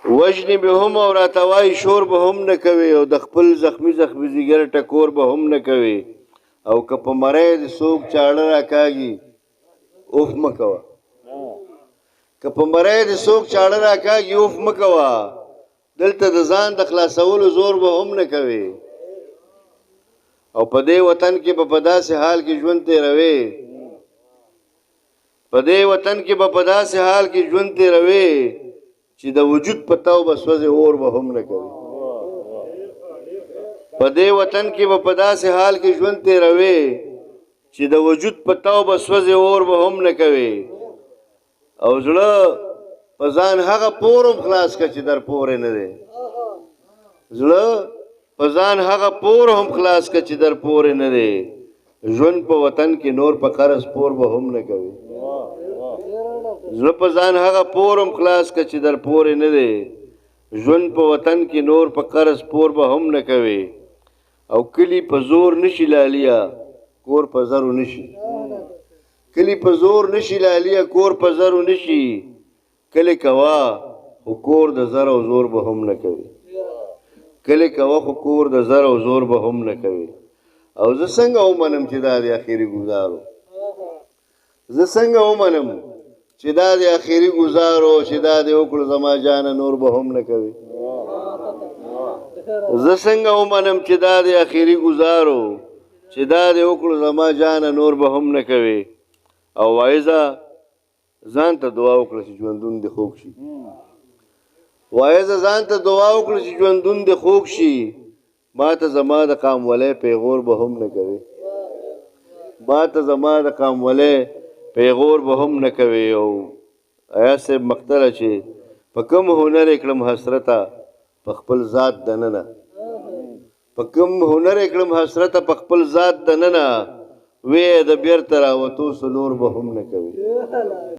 وجنی به هم او راتوای شور به هم نه کوي او د خپل زخمی زیګر ټکور به هم نه کوي او که په مړی د څوک چاړه راکاږي اوف مه کوه که په مړی د څوک چاړه راکاږي اوف مه کوه دلته د ځان د خلاصولو زور به هم نه کوي او په دې وطن کې به په داسې حال کې ژوند تېروي په دې وطن کې به په داسې حال کې ژوند تېروي چې د وجود په تاو به سوځي اور به هم نه کوي په دې وطن کې به په داسې حال کې ژوند تېروي چې د وجود په تاو به سوځي اور به هم نه کوي او زړه په ځان هغه پور هم خلاص کړه چې در پورې نه دی زړه په ځان هغه پور هم خلاص کړه چې در پورې نه دی ژوند په وطن کې نور په قرض پور به هم نه کوي زړه په ځان هغه پور هم خلاص کړه چې در پورې نه دی ژوند په وطن کې نور په قرض پور به هم نه کوي او کلی په زور نشي لالیا کور په زرو نشي کلی په زور نشي لالیا کور په زرو نشي کلی کوا خو کور د زر او زور به هم نه کوي کلی کوا خو کور د زر او زور به هم نه کوي او زه څنګه ومنم چې دا د اخري ګزارو زه څنګه ومنم چې دا د اخري ګزارو چې دا د وکړو زما جانه نور به هم نه کوي زه څنګه ومنم چې دا د اخري ګزارو چې دا د وکړو زما جانه نور به هم نه کوي او وایزه ځان ته دعا وکړه چې ژوندون دې خوږ شي وایزه ځان ته دعا وکړه چې ژوندون دې خوږ شي ما ته زما د قامولۍ پیغور به هم نه کوي ما ته زما د قامولۍ پیغور به هم نه کوي او ایا صاحب مختره چې په کوم هنر یې کړم حسرته په خپل ذات دننه په کوم هنر یې کړم حسرته په خپل ذات دننه وې د بیرته راوتو سلور به هم نه کوي